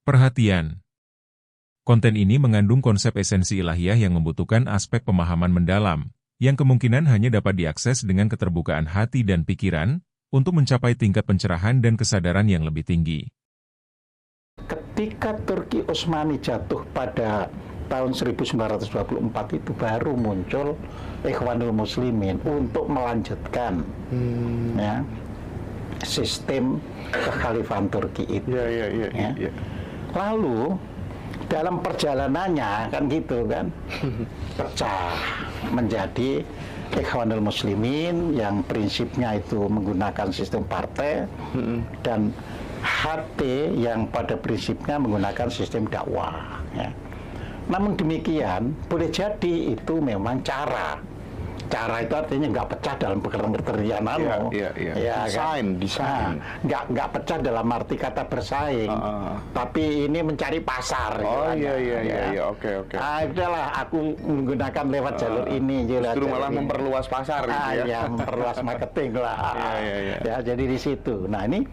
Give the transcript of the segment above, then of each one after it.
Perhatian. Konten ini mengandung konsep esensi ilahiyah yang membutuhkan aspek pemahaman mendalam, yang kemungkinan hanya dapat diakses dengan keterbukaan hati dan pikiran, untuk mencapai tingkat pencerahan dan kesadaran yang lebih tinggi. Ketika Turki Utsmani jatuh pada tahun 1924 itu baru muncul Ikhwanul Muslimin untuk melanjutkan ya, sistem kekhalifahan Turki itu. Ya. Lalu dalam perjalanannya kan gitu kan pecah menjadi Ikhwanul Muslimin yang prinsipnya itu menggunakan sistem partai dan HT yang pada prinsipnya menggunakan sistem dakwah ya. Namun demikian boleh jadi itu memang cara itu artinya nggak pecah dalam pekerjaan ya, desain. Nggak pecah dalam arti kata bersaing, tapi ini mencari pasar. Oke. Adalah aku menggunakan lewat jalur ini, justru malah memperluas pasar, ya, memperluas marketing lah. Ya, jadi di situ. Nah ini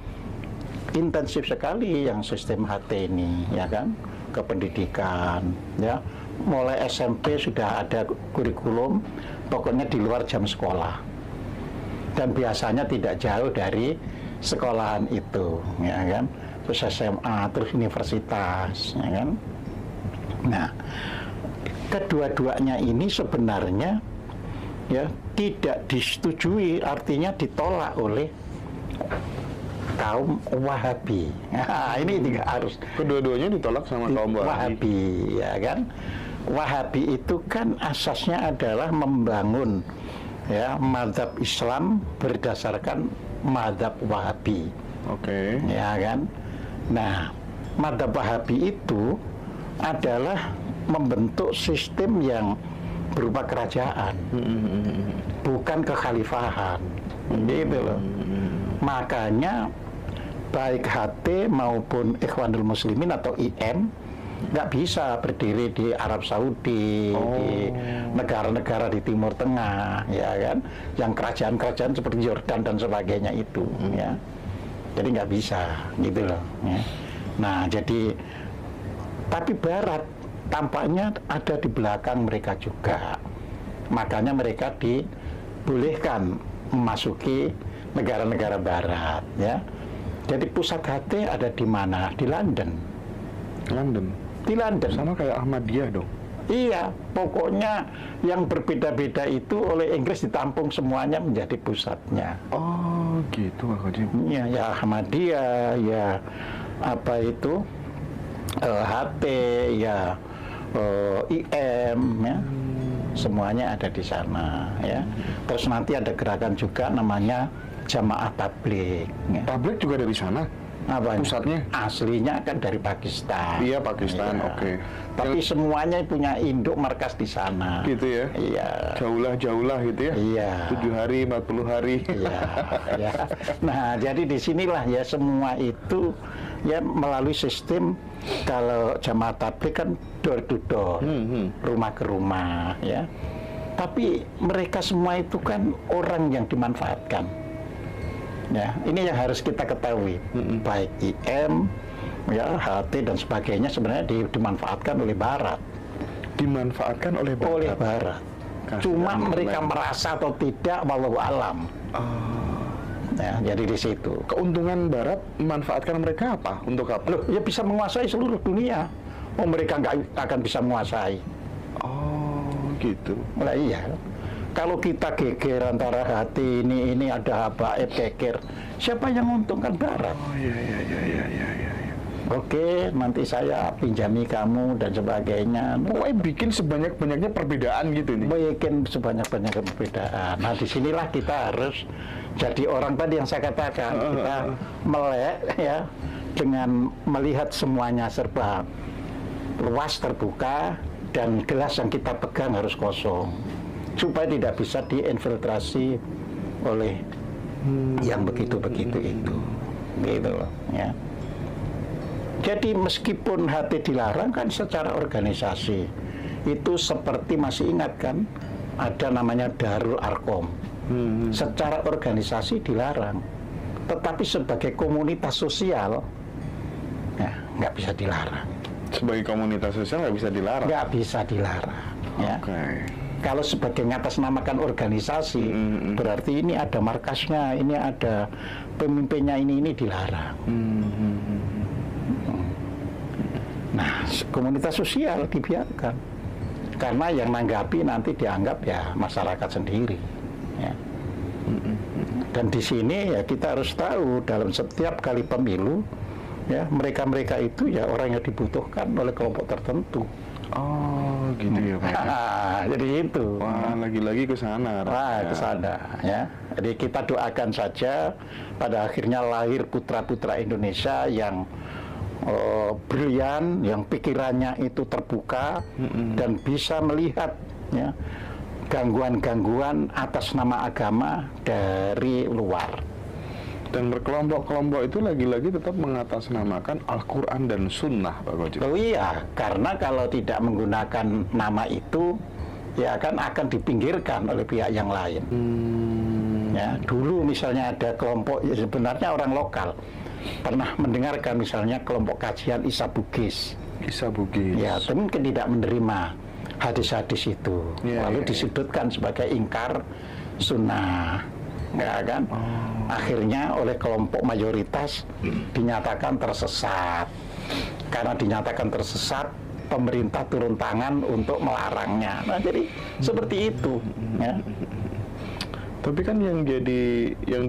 intensif sekali yang sistem HT ini, ya kan, ke pendidikan, ya. Mulai SMP sudah ada kurikulum, pokoknya di luar jam sekolah. Dan biasanya tidak jauh dari sekolahan itu, ya kan. Terus SMA, terus universitas, ya kan. Nah, kedua-duanya ini sebenarnya ya tidak disetujui, artinya ditolak oleh kaum Wahabi. Nah, ini juga harus kedua-duanya ditolak sama kaum Wahabi, ya kan? Wahabi itu kan asasnya adalah membangun ya mazhab Islam berdasarkan mazhab Wahabi. Oke. Ya kan? Nah, mazhab Wahabi itu adalah membentuk sistem yang berupa kerajaan, bukan kekhalifahan. Gitu loh. Makanya baik HT maupun Ikhwanul Muslimin atau IM nggak bisa berdiri di Arab Saudi, di negara-negara di Timur Tengah, ya kan, yang kerajaan-kerajaan seperti Yordan dan sebagainya itu, ya. Jadi nggak bisa, gitu loh. Ya. Nah, jadi tapi Barat tampaknya ada di belakang mereka juga, makanya mereka dibolehkan memasuki negara-negara Barat, ya. Jadi pusat HT ada di mana? Di London. Di London. Sama kayak Ahmadiyah dong. Iya, pokoknya yang berbeda-beda itu oleh Inggris ditampung semuanya menjadi pusatnya. Oh, gitu Pak Haji. Ya Ahmadiyah, ya apa itu HT, ya IM, ya. Semuanya ada di sana, ya. Terus nanti ada gerakan juga namanya Jamaah Tabligh. Ya. Tabligh juga dari sana? Apa pusatnya? Aslinya kan dari Pakistan. Iya, Pakistan, ya. Oke. Tapi semuanya punya induk markas di sana. Gitu ya? Iya. Jaulah gitu ya? Iya. 7 hari, 40 hari. Iya. Ya. Nah, jadi disinilah ya semua itu ya melalui sistem, kalau Jamaah Tabligh kan door to door, rumah ke rumah, ya. Tapi mereka semua itu kan orang yang dimanfaatkan. Ya, ini yang harus kita ketahui. Baik IM, ya HT dan sebagainya sebenarnya dimanfaatkan oleh Barat. Dimanfaatkan oleh Barat. Oleh Barat. Cuma mereka merasa atau tidak, wallahu alam. Ya, jadi di situ. Keuntungan Barat memanfaatkan mereka apa? Untuk apa? Loh, ya bisa menguasai seluruh dunia. Oh, mereka nggak akan bisa menguasai. Oh, gitu. Nah, iya. Kalau kita geger antara hati ini ada habaib geger, siapa yang untungkan Barat? Oh, iya. Oke, nanti saya pinjami kamu dan sebagainya. Pokoknya bikin sebanyak-banyaknya perbedaan gitu nih. Bikin sebanyak-banyaknya perbedaan. Nah, disinilah kita harus jadi orang tadi yang saya katakan, kita melek ya dengan melihat semuanya serba luas, terbuka, dan gelas yang kita pegang harus kosong, supaya tidak bisa diinfiltrasi oleh yang begitu-begitu itu, gitu loh, ya. Jadi meskipun HT dilarang kan secara organisasi itu seperti masih ingat kan ada namanya Darul Arkom, secara organisasi dilarang, tetapi sebagai komunitas sosial Ya, nggak bisa dilarang. Sebagai komunitas sosial nggak bisa dilarang. Nggak bisa dilarang. Ya. Kalau sebagai ngatasnamakan organisasi, berarti ini ada markasnya, ini ada pemimpinnya, ini dilarang. Nah, komunitas sosial dibiarkan, karena yang nanggapi nanti dianggap ya masyarakat sendiri. Ya. Dan di sini ya kita harus tahu dalam setiap kali pemilu, ya mereka itu ya orang yang dibutuhkan oleh kelompok tertentu. Oh, gitu ya Pak. Jadi itu. Wah, lagi-lagi ke sana. Ke sana ya. Jadi kita doakan saja pada akhirnya lahir putra-putra Indonesia yang brilian, yang pikirannya itu terbuka dan bisa melihat ya gangguan-gangguan atas nama agama dari luar. Dan berkelompok-kelompok itu lagi-lagi tetap mengatasnamakan Al-Quran dan Sunnah, Pak Koji. Oh iya, karena kalau tidak menggunakan nama itu, ya akan dipinggirkan oleh pihak yang lain. Ya, dulu misalnya ada kelompok, ya sebenarnya orang lokal pernah mendengarkan misalnya kelompok kajian Isa Bugis. Isa Bugis. Ya, itu mungkin tidak menerima hadis-hadis itu, lalu disudutkan sebagai ingkar sunnah. Ya kan, akhirnya oleh kelompok mayoritas dinyatakan tersesat. Karena dinyatakan tersesat, pemerintah turun tangan untuk melarangnya. Nah, jadi seperti itu. Ya. Tapi kan yang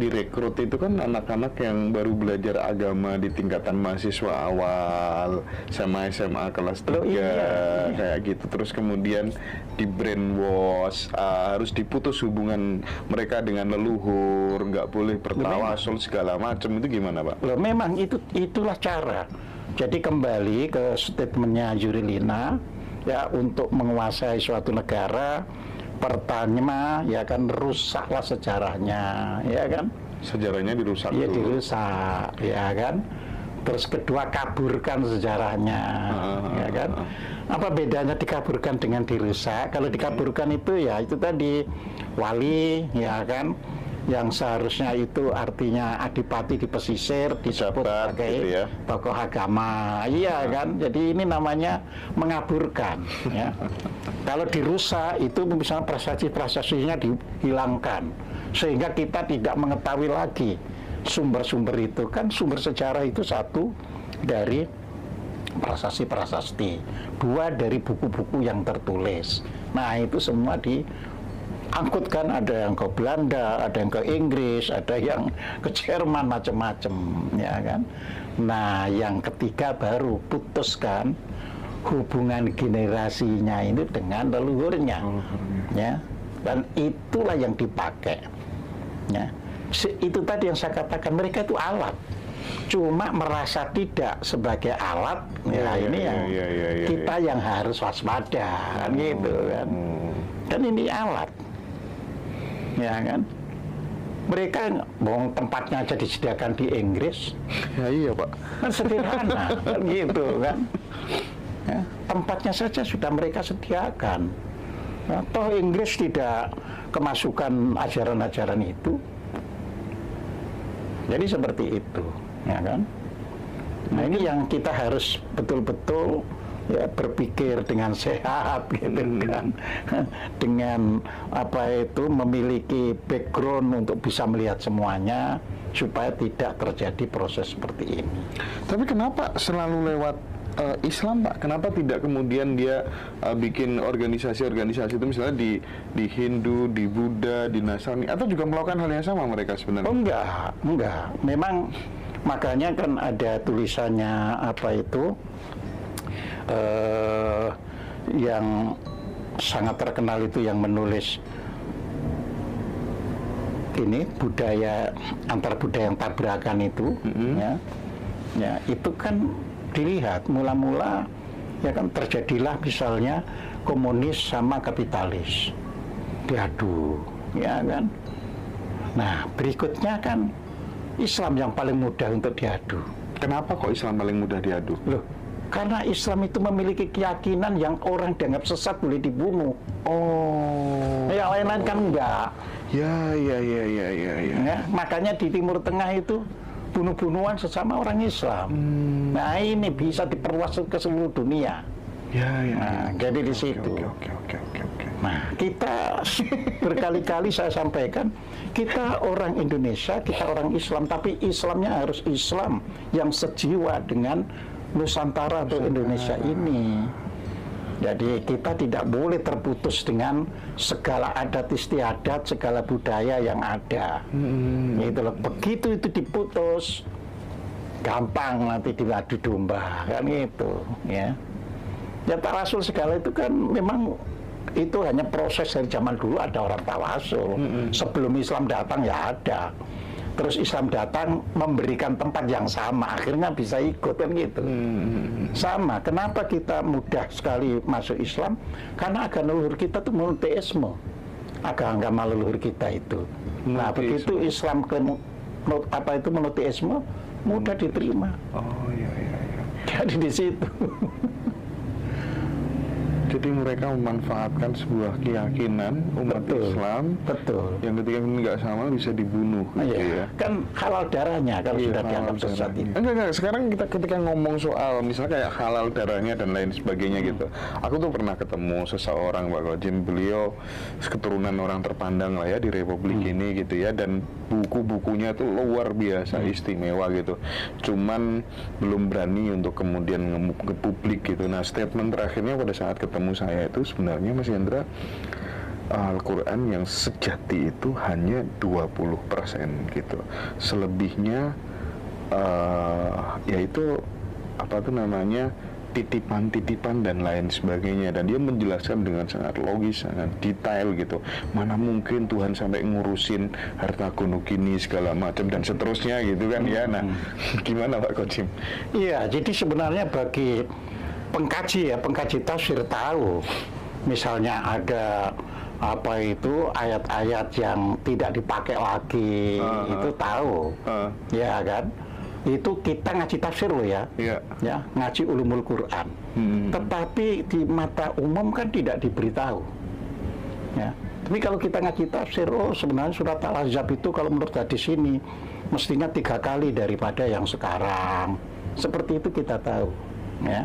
direkrut itu kan anak-anak yang baru belajar agama di tingkatan mahasiswa awal, sama SMA kelas 3, kayak gitu. Terus kemudian di brainwash, harus diputus hubungan mereka dengan leluhur, nggak boleh bertawasul segala macam. Itu gimana, Pak? Loh, memang itulah cara. Jadi kembali ke statementnya Yurilina, ya untuk menguasai suatu negara, pertama ya kan rusaklah sejarahnya, ya kan? Sejarahnya dirusak. Iya, dirusak, ya kan? Terus kedua, kaburkan sejarahnya, ya kan? Apa bedanya dikaburkan dengan dirusak? Kalau dikaburkan itu ya itu tadi wali, ya kan? Yang seharusnya itu artinya adipati di pesisir disebut sebagai gitu ya, tokoh agama, iya kan? Jadi ini namanya mengaburkan, ya. Kalau dirusak itu misalnya prasasti-prasastinya dihilangkan sehingga kita tidak mengetahui lagi sumber-sumber itu. Kan sumber sejarah itu satu dari prasasti-prasasti, dua dari buku-buku yang tertulis. Nah, itu semua diangkutkan, ada yang ke Belanda, ada yang ke Inggris, ada yang ke Jerman, macam-macam, ya kan. Nah, yang ketiga baru putuskan hubungan generasinya ini dengan leluhurnya, ya. Dan itulah yang dipakai, ya. Itu tadi yang saya katakan, mereka itu alat, cuma merasa tidak sebagai alat, kita yang harus waspada, kan gitu kan. Dan ini alat, ya kan. Mereka tempatnya aja disediakan di Inggris. Ya iya Pak. Kan sederhana, kan gitu kan. Ya, tempatnya saja sudah mereka sediakan. Nah, toh Inggris tidak kemasukan ajaran-ajaran itu. Jadi seperti itu, ya kan. Nah, ini yang kita harus betul-betul ya berpikir dengan sehat, gitu kan. Dengan memiliki background untuk bisa melihat semuanya supaya tidak terjadi proses seperti ini. Tapi kenapa selalu lewat Islam, Pak? Kenapa tidak kemudian dia bikin organisasi-organisasi itu misalnya di Hindu, di Buddha, di Nasrani, atau juga melakukan hal yang sama mereka sebenarnya? Oh, enggak. Memang makanya kan ada tulisannya yang sangat terkenal itu yang menulis ini budaya antar budaya yang tabrakan itu, ya itu kan dilihat mula-mula ya kan terjadilah misalnya komunis sama kapitalis diadu, ya kan. Nah, berikutnya kan Islam yang paling mudah untuk diadu. Kenapa kok Islam paling mudah diadu? Loh, karena Islam itu memiliki keyakinan yang orang dianggap sesat boleh dibunuh. Oh. Yang lain-lain kan enggak. Ya. Ya, makanya di Timur Tengah itu bunuh-bunuhan sesama orang Islam. Nah ini bisa diperluas ke seluruh dunia. Ya, ya. Nah, jadi di situ. Oke. Nah, kita berkali-kali saya sampaikan, kita orang Indonesia, kita orang Islam, tapi Islamnya harus Islam yang sejiwa dengan Nusantara atau Indonesia ini. Jadi kita tidak boleh terputus dengan segala adat istiadat, segala budaya yang ada. Gitu loh. Begitu itu diputus, gampang nanti diadu domba, kan gitu, ya. Ya tawasul segala itu kan memang itu hanya proses dari zaman dulu ada orang tawasul. Sebelum Islam datang ya ada. Terus Islam datang memberikan tempat yang sama, akhirnya bisa ikut kan gitu. Sama. Kenapa kita mudah sekali masuk Islam? Karena agama leluhur kita itu monoteisme. Agama leluhur kita itu. Nah begitu Islam apa itu monoteisme mudah diterima. Oh iya. Jadi di situ. Jadi mereka memanfaatkan sebuah keyakinan umat Islam, yang ketika nggak sama bisa dibunuh, gitu ya. Kan halal darahnya kalau sudah dianggap sesat itu. Enggak. Sekarang kita ketika ngomong soal misalnya kayak halal darahnya dan lain sebagainya gitu. Aku tuh pernah ketemu seseorang, Pak Kojim, beliau keturunan orang terpandang lah ya di Republik ini gitu ya, dan buku-bukunya tuh luar biasa istimewa gitu. Cuman belum berani untuk kemudian ke publik gitu. Nah, statement terakhirnya pada saat ketemu saya itu sebenarnya Mas Hendra, Al-Quran yang sejati itu hanya 20% gitu. Selebihnya yaitu apa tuh namanya titipan-titipan dan lain sebagainya, dan dia menjelaskan dengan sangat logis, sangat detail gitu. Mana mungkin Tuhan sampai ngurusin harta gono gini segala macam dan seterusnya gitu kan ya. Nah, gimana Pak Kojim? Iya, jadi sebenarnya bagi pengkaji tafsir tahu, misalnya ada apa itu ayat-ayat yang tidak dipakai lagi, itu tahu, ya kan? Itu kita ngaji tafsir loh ya, ya ngaji ulumul Quran. Tetapi di mata umum kan tidak diberitahu. Ya. Tapi kalau kita ngaji tafsir, sebenarnya surat Al-Ahzab itu kalau menurut hadis ini mestinya 3 kali daripada yang sekarang. Seperti itu kita tahu, ya.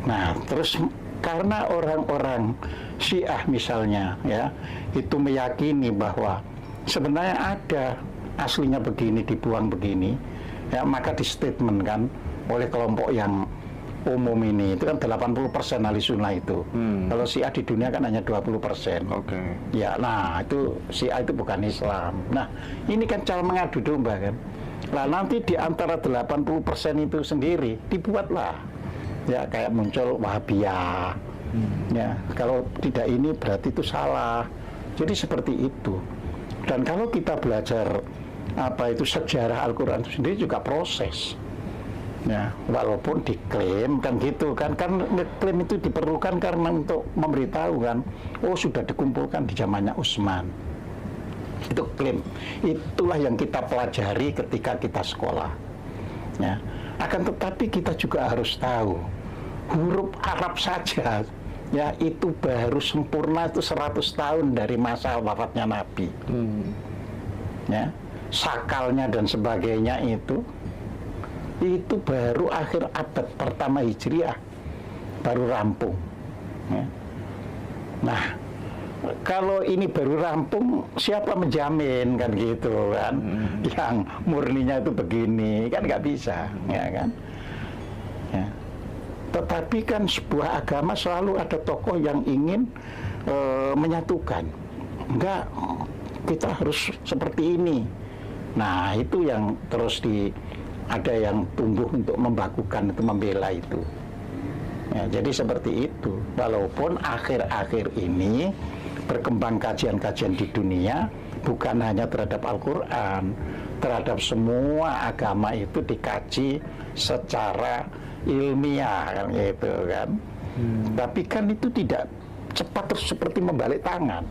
Nah, terus karena orang-orang Syiah misalnya, ya, itu meyakini bahwa sebenarnya ada aslinya begini, dibuang begini, ya, maka di statement kan oleh kelompok yang umum ini, itu kan 80% ahli sunnah itu. Kalau Syiah di dunia kan hanya 20%. Ya, nah itu Syiah itu bukan Islam. Nah, ini kan cara mengadu domba kan. Nah, nanti di antara 80% itu sendiri dibuatlah. Ya kayak muncul Wahabiyah, ya kalau tidak ini berarti itu salah. Jadi seperti itu. Dan kalau kita belajar apa itu sejarah Al-Quran itu sendiri juga proses. Ya walaupun diklaim kan gitu kan klaim itu diperlukan karena untuk memberitahu kan, sudah dikumpulkan di zamannya Utsman. Itu klaim. Itulah yang kita pelajari ketika kita sekolah. Ya. Akan tetapi kita juga harus tahu huruf Arab saja ya itu baru sempurna itu 100 tahun dari masa wafatnya Nabi. Ya, sakalnya dan sebagainya itu baru akhir abad pertama Hijriah baru rampung. Ya. Nah, kalau ini baru rampung, siapa menjamin kan gitu kan? Yang murninya itu begini kan nggak bisa, ya kan? Ya. Tetapi kan sebuah agama selalu ada tokoh yang ingin menyatukan. Enggak, kita harus seperti ini. Nah itu yang terus ada yang tumbuh untuk membakukan itu, membela itu. Ya, jadi seperti itu. Walaupun akhir-akhir ini berkembang kajian-kajian di dunia bukan hanya terhadap Al-Quran, terhadap semua agama itu dikaji secara ilmiah kan gitu kan. Tapi kan itu tidak cepat terus seperti membalik tangan.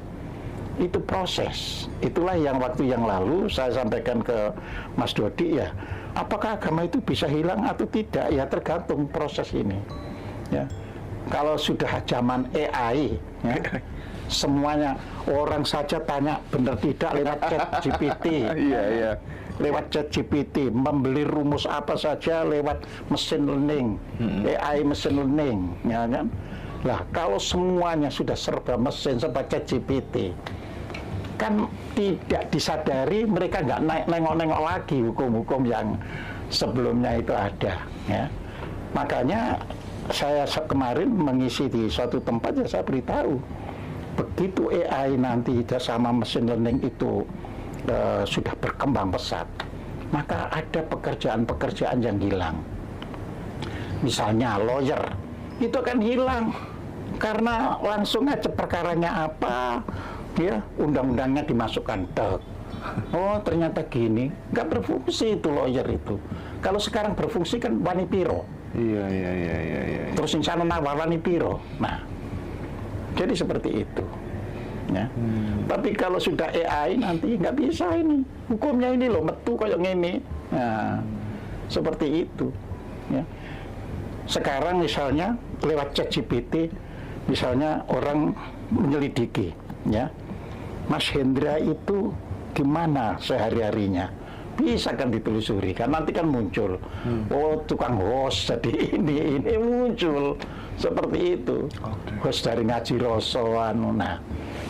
Itu proses. Itulah yang waktu yang lalu saya sampaikan ke Mas Dodi ya. Apakah agama itu bisa hilang atau tidak? Ya tergantung proses ini. Ya. Kalau sudah zaman AI ya, semuanya orang saja tanya benar tidak lewat chat GPT. lewat ChatGPT, membeli rumus apa saja lewat mesin learning, AI mesin learning, ya kan? Lah kalau semuanya sudah serba mesin, serba ChatGPT, kan tidak disadari mereka nggak nengok-nengok lagi hukum-hukum yang sebelumnya itu ada, ya. Makanya saya kemarin mengisi di suatu tempat, ya saya beritahu, begitu AI nanti sama mesin learning itu sudah berkembang pesat, maka ada pekerjaan-pekerjaan yang hilang. Misalnya lawyer, itu akan hilang karena langsung aja perkaranya apa, ya undang-undangnya dimasukkan tek. Oh ternyata gini, nggak berfungsi itu lawyer itu. Kalau sekarang berfungsi kan wani piro. Iya. Terus insana nawawani piro. Nah, jadi seperti itu. Ya. Tapi kalau sudah AI nanti nggak bisa ini. Hukumnya ini loh, metu kayak gini. Nah, seperti itu. Ya. Sekarang misalnya lewat ChatGPT, misalnya orang menyelidiki, ya, Mas Hendra itu gimana sehari-harinya? Bisa kan ditelusuri, kan nanti kan muncul, oh tukang host, jadi ini muncul seperti itu, host dari ngaji rosoan. Nah,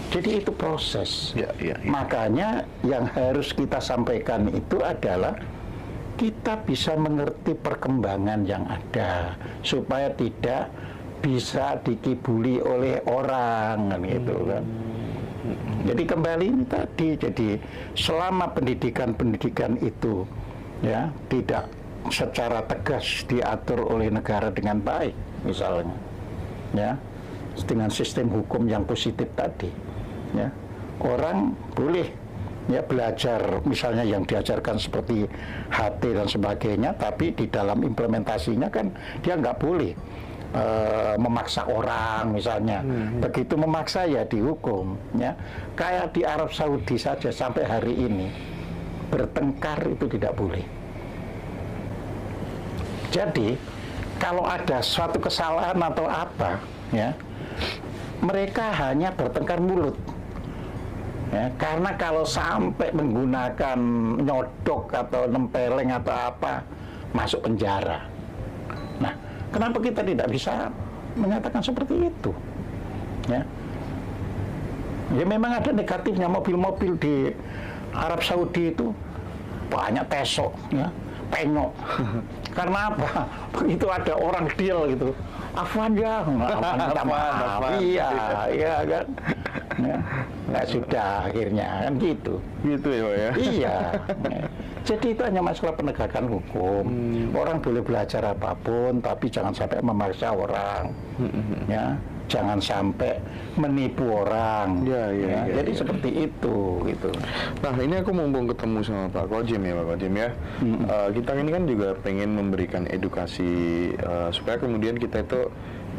jadi itu proses. Ya. Makanya yang harus kita sampaikan itu adalah kita bisa mengerti perkembangan yang ada supaya tidak bisa dikibuli oleh orang, kan gitu kan. Jadi kembali ini tadi, jadi selama pendidikan itu ya tidak secara tegas diatur oleh negara dengan baik, misalnya, ya dengan sistem hukum yang positif tadi, ya orang boleh ya belajar, misalnya yang diajarkan seperti HT dan sebagainya, tapi di dalam implementasinya kan dia nggak boleh memaksa orang, misalnya. Begitu memaksa ya dihukum, ya. Kayak di Arab Saudi saja sampai hari ini bertengkar itu tidak boleh. Jadi kalau ada suatu kesalahan atau apa, ya, mereka hanya bertengkar mulut. Ya, karena kalau sampai menggunakan nyodok atau nempeleng atau apa, masuk penjara. Nah, kenapa kita tidak bisa menyatakan seperti itu? Ya, ya memang ada negatifnya, mobil-mobil di Arab Saudi itu banyak tesok, ya, penyok. Karena apa? Itu ada orang deal gitu. Afwan ya, Afwan. Iya kan. Ya, nggak sudah akhirnya kan gitu. Gitu ya, Pak ya. Iya. Ya. Jadi itu hanya masalah penegakan hukum. Orang boleh belajar apapun, tapi jangan sampai memaksa orang. Ya, jangan sampai menipu orang. Ya. Jadi seperti itu, gitu. Nah, ini aku mumpung ketemu sama Pak Kojem ya, Pak Kojem ya. Kita ini kan juga pengen memberikan edukasi supaya kemudian kita itu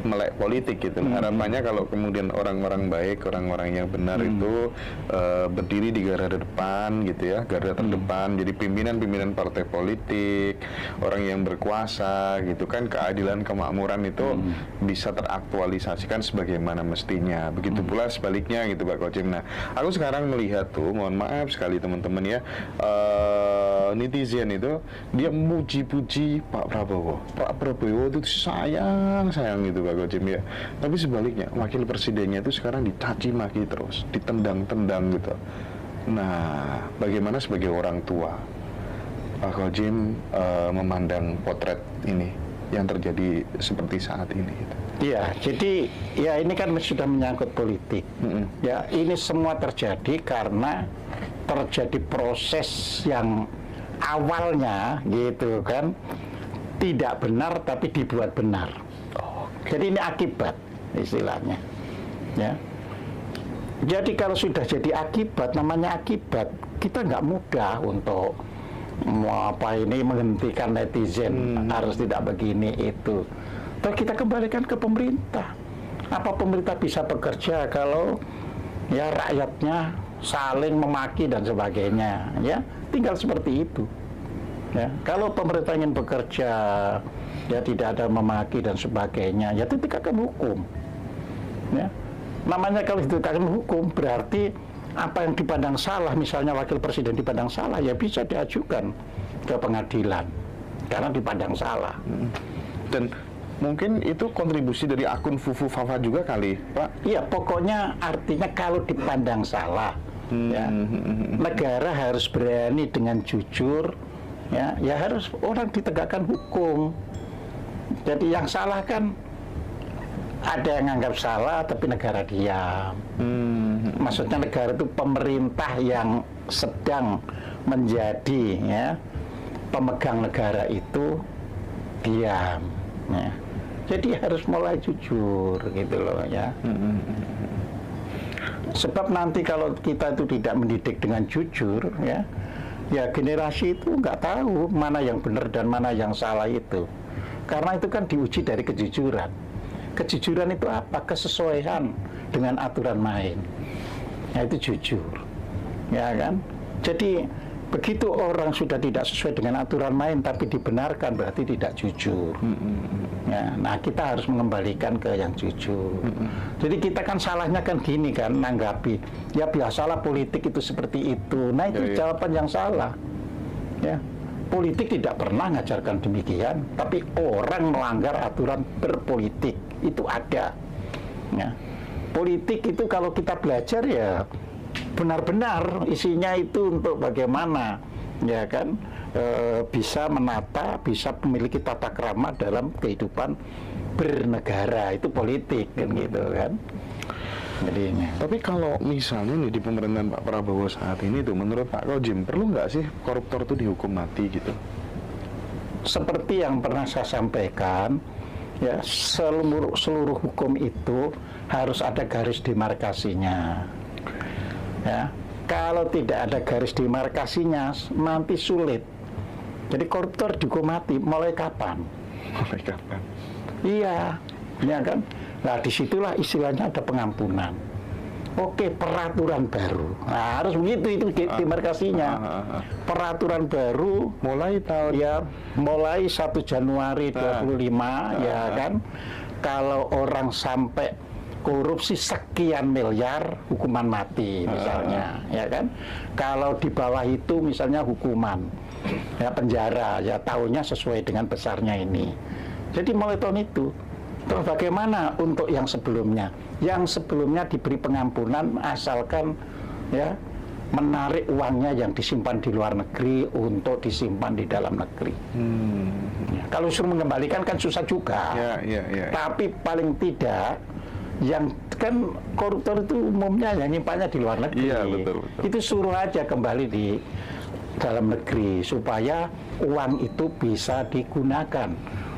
melek politik gitu. Harapannya kalau kemudian orang-orang baik, orang-orang yang benar itu berdiri di garda depan gitu ya, garda terdepan, jadi pimpinan-pimpinan partai politik, orang yang berkuasa gitu kan, keadilan kemakmuran itu bisa teraktualisasikan sebagaimana mestinya. Begitu pula sebaliknya gitu Pak Kojem. Nah, aku sekarang melihat tuh, mohon maaf sekali teman-teman ya, netizen itu dia muji-puji Pak Prabowo. Pak Prabowo itu sayang gitu Pak Kojem ya. Tapi sebaliknya wakil presidennya itu sekarang dicaci maki terus, ditendang-tendang gitu. Nah, bagaimana sebagai orang tua Pak Kojem memandang potret ini yang terjadi seperti saat ini gitu? Iya, jadi ya ini kan sudah menyangkut politik. Ya, ini semua terjadi karena terjadi proses yang awalnya gitu kan tidak benar tapi dibuat benar. Jadi ini akibat istilahnya, ya. Jadi kalau sudah jadi akibat, namanya akibat, kita nggak mudah untuk menghentikan netizen harus tidak begini itu. Terus kita kembalikan ke pemerintah. Apa pemerintah bisa bekerja kalau ya rakyatnya saling memaki dan sebagainya, ya? Tinggal seperti itu. Ya, kalau pemerintah ingin bekerja, ya tidak ada memaki dan sebagainya, ya tegakkan hukum. Ya, namanya kalau ditegakkan hukum berarti apa yang dipandang salah, misalnya wakil presiden dipandang salah, ya bisa diajukan ke pengadilan karena dipandang salah. Dan mungkin itu kontribusi dari akun Fufu Fafa juga kali, Pak? Iya, pokoknya artinya kalau dipandang salah, ya, negara harus berani dengan jujur, ya harus orang ditegakkan hukum. Jadi yang salah kan ada yang anggap salah tapi negara diam. Maksudnya negara itu pemerintah yang sedang menjadi, ya, pemegang negara itu diam. Ya. Jadi harus mulai jujur gitu loh, ya. Sebab nanti kalau kita itu tidak mendidik dengan jujur, ya generasi itu nggak tahu mana yang benar dan mana yang salah itu. Karena itu kan diuji dari kejujuran. Kejujuran itu apa? Kesesuaian dengan aturan main. Ya itu jujur, ya kan? Jadi begitu orang sudah tidak sesuai dengan aturan main tapi dibenarkan, berarti tidak jujur. Ya, nah kita harus mengembalikan ke yang jujur. Jadi kita kan salahnya kan gini kan, nanggapi ya biasalah politik itu seperti itu. Nah itu jawaban yang salah. Ya, politik tidak pernah mengajarkan demikian, tapi orang melanggar aturan berpolitik itu ada. Ya, politik itu kalau kita belajar ya benar-benar isinya itu untuk bagaimana, ya kan, bisa menata, bisa memiliki tata krama dalam kehidupan bernegara, itu politik kan gitu kan. Jadi ini. Tapi kalau misalnya nih di pemerintahan Pak Prabowo saat ini tuh, menurut Pak Kojim perlu nggak sih koruptor tuh dihukum mati gitu? Seperti yang pernah saya sampaikan, ya seluruh hukum itu harus ada garis demarkasinya. Ya, kalau tidak ada garis demarkasinya nanti sulit. Jadi koruptor dihukum mati mulai kapan? Mulai kapan? Iya, ya kan. Nah disitulah istilahnya ada pengampunan. Oke, peraturan baru. Nah, harus begitu itu demarkasinya. Peraturan baru mulai tahun mulai 1 Januari 25 ya kan. Kalau orang sampai korupsi sekian miliar hukuman mati misalnya, ya kan. Kalau di bawah itu misalnya hukuman ya penjara, ya tahunnya sesuai dengan besarnya ini. Jadi mulai tahun itu. Terus bagaimana untuk yang sebelumnya? Yang sebelumnya diberi pengampunan asalkan ya menarik uangnya yang disimpan di luar negeri untuk disimpan di dalam negeri. Ya, kalau suruh mengembalikan kan susah juga. Tapi paling tidak yang kan koruptor itu umumnya yang nyimpannya di luar negeri. Iya, betul. Itu suruh aja kembali di dalam negeri supaya uang itu bisa digunakan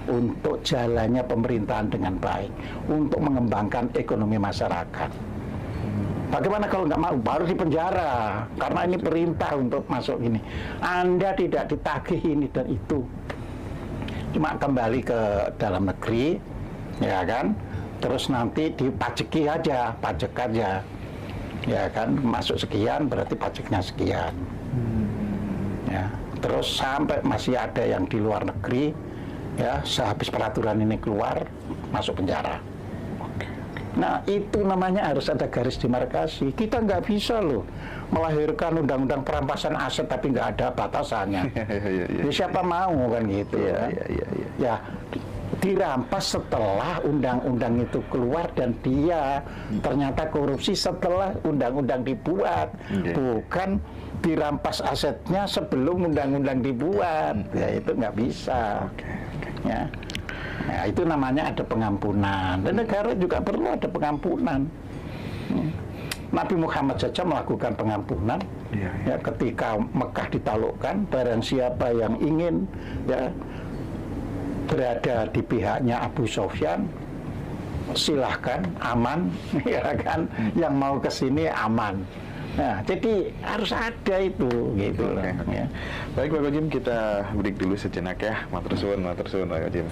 untuk jalannya pemerintahan dengan baik, untuk mengembangkan ekonomi masyarakat. Bagaimana kalau nggak mau, baru di penjara, karena ini perintah untuk masuk ini. Anda tidak ditagih ini dan itu, cuma kembali ke dalam negeri, ya kan? Terus nanti dipajeki aja, pajak aja, ya kan? Masuk sekian berarti pajaknya sekian. Ya, terus sampai masih ada yang di luar negeri. Ya, sehabis peraturan ini keluar, masuk penjara. Nah, itu namanya harus ada garis demarkasi. Kita nggak bisa loh melahirkan undang-undang perampasan aset tapi nggak ada batasannya. Ya, siapa mau kan gitu ya. Ya, dirampas setelah undang-undang itu keluar dan dia ternyata korupsi setelah undang-undang dibuat, bukan dirampas asetnya sebelum undang-undang dibuat. Ya, itu nggak bisa. Ya. Nah, itu namanya ada pengampunan. Dan negara juga perlu ada pengampunan. Nabi Muhammad saja melakukan pengampunan. Ya, ketika Mekah ditaklukkan, barang siapa yang ingin ya berada di pihaknya Abu Sufyan, silahkan, aman, ya kan? Yang mau ke sini aman. Nah, jadi harus ada itu, gitu. Ya. Baik Pak Kojim, kita break dulu sejenak ya. Matur suwun Pak Kojim.